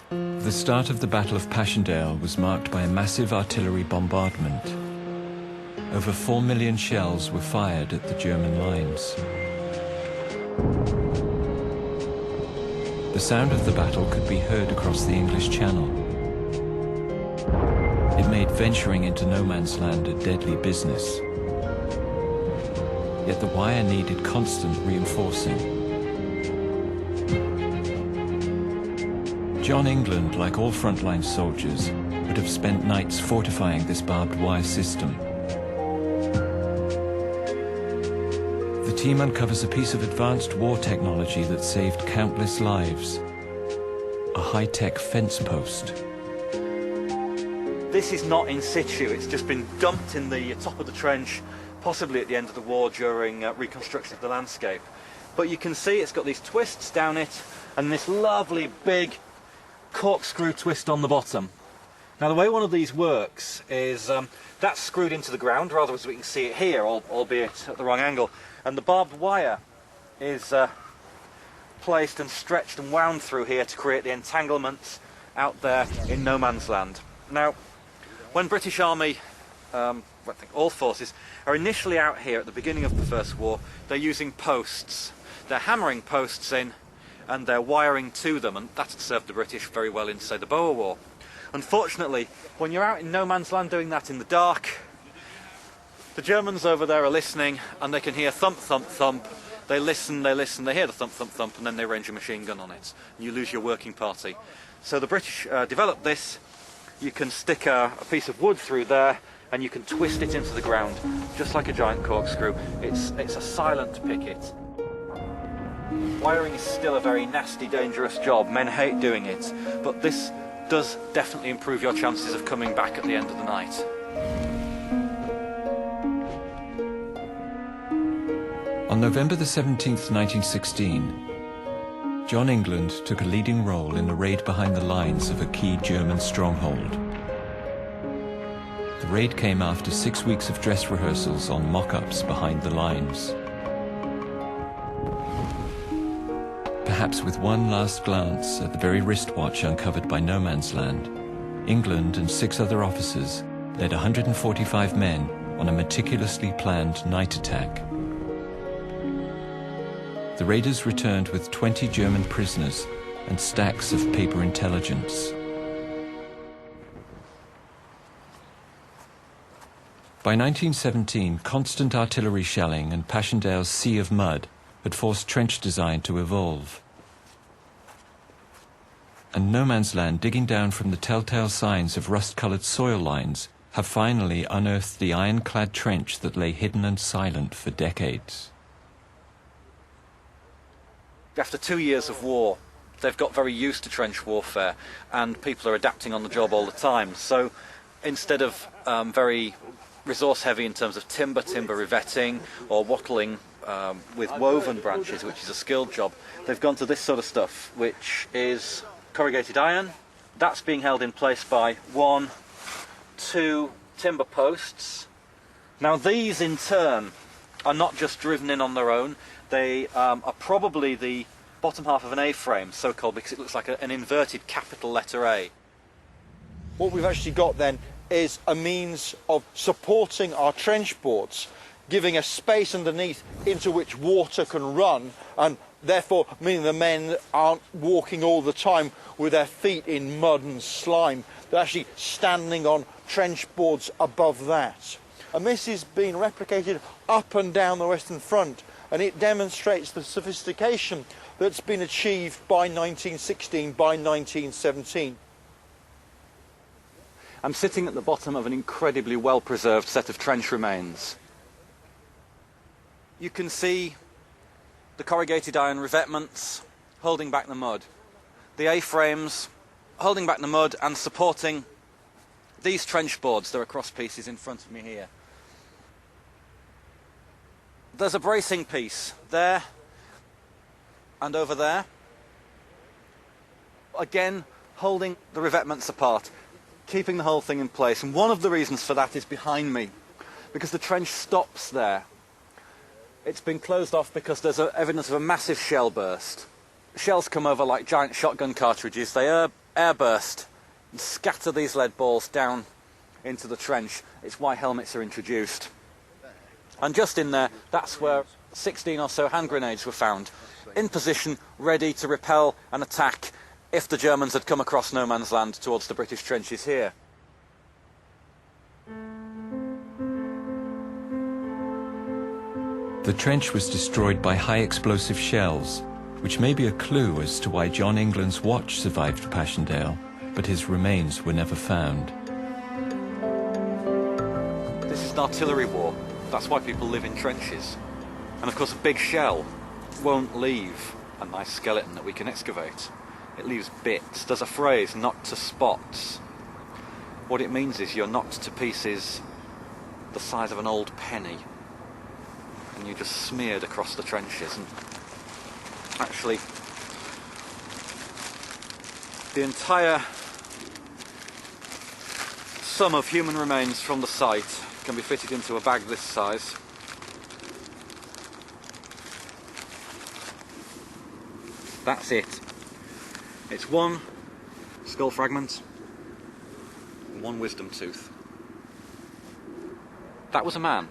The start of the Battle of Passchendaele was marked by a massive artillery bombardment. Over 4 million shells were fired at the German lines. The sound of the battle could be heard across the English Channel. It made venturing into no man's land a deadly business. Yet the wire needed constant reinforcing. John England, like all frontline soldiers, would have spent nights fortifying this barbed wire system. The team uncovers a piece of advanced war technology that saved countless lives: a high-tech fence post. This is not in situ, it's just been dumped in the top of the trench, possibly at the end of the war during reconstruction of the landscape. But you can see it's got these twists down it and this lovely big corkscrew twist on the bottom. Now the way one of these works is that's screwed into the ground, rather as we can see it here, albeit at the wrong angle, and the barbed wire is placed and stretched and wound through here to create the entanglements out there in no man's land. Now, when British Army, I think all forces, are initially out here at the beginning of the First War, they're using posts. They're hammering posts in and they're wiring to them, and that served the British very well in, say, the Boer War. Unfortunately, when you're out in no man's land doing that in the dark, the Germans over there are listening and they can hear thump, thump, thump. They listen, they hear the thump, thump, thump, and then they range a machine gun on it. And you lose your working party. So the British developed this. You can stick a piece of wood through there and you can twist it into the ground, just like a giant corkscrew. It's a silent picket. Wiring is still a very nasty, dangerous job. Men hate doing it, but this does definitely improve your chances of coming back at the end of the night. On November the 17th, 1916, John England took a leading role in the raid behind the lines of a key German stronghold. The raid came after 6 weeks of dress rehearsals on mock-ups behind the lines. Perhaps with one last glance at the very wristwatch uncovered by no man's land, England and 6 other officers led 145 men on a meticulously planned night attack. The raiders returned with 20 German prisoners and stacks of paper intelligence. By 1917, constant artillery shelling and Passchendaele's sea of mud had forced trench design to evolve. And no man's land, digging down from the telltale signs of rust-coloured soil lines, have finally unearthed the iron-clad trench that lay hidden and silent for decades. After 2 years of war, they've got very used to trench warfare, and people are adapting on the job all the time. So instead of very resource heavy in terms of timber revetting or wattling with woven branches, which is a skilled job, they've gone to this sort of stuff, which is corrugated iron. That's being held in place by 1, 2 timber posts. Now these in turn are not just driven in on their own, they are probably the bottom half of an A-frame, so-called because it looks like an inverted capital letter A. What we've actually got then is a means of supporting our trench boards, giving a space underneath into which water can run, and therefore meaning the men aren't walking all the time with their feet in mud and slime. They're actually standing on trench boards above that. And this is being replicated up and down the Western Front, and it demonstrates the sophistication that's been achieved by 1916, by 1917. I'm sitting at the bottom of an incredibly well-preserved set of trench remains. You can see the corrugated iron revetments holding back the mud, the A-frames holding back the mud and supporting these trench boards. There are cross pieces in front of me here. There's a bracing piece there and over there, again holding the revetments apart, keeping the whole thing in place. And one of the reasons for that is behind me, because the trench stops there. It's been closed off because there's evidence of a massive shell burst. Shells come over like giant shotgun cartridges. They airburst and scatter these lead balls down into the trench. It's why helmets are introduced. And just in there, that's where 16 or so hand grenades were found, in position, ready to repel an attack if the Germans had come across no man's land towards the British trenches here. The trench was destroyed by high explosive shells, which may be a clue as to why John England's watch survived Passchendaele, but his remains were never found. This is an artillery war. That's why people live in trenches. And of course a big shell won't leave a nice skeleton that we can excavate. It leaves bits. There's a phrase, knocked to spots. What it means is you're knocked to pieces the size of an old penny, and you're just smeared across the trenches. And actually, the entire sum of human remains from the site can be fitted into a bag this size. That's it. It's one skull fragment and one wisdom tooth. That was a man.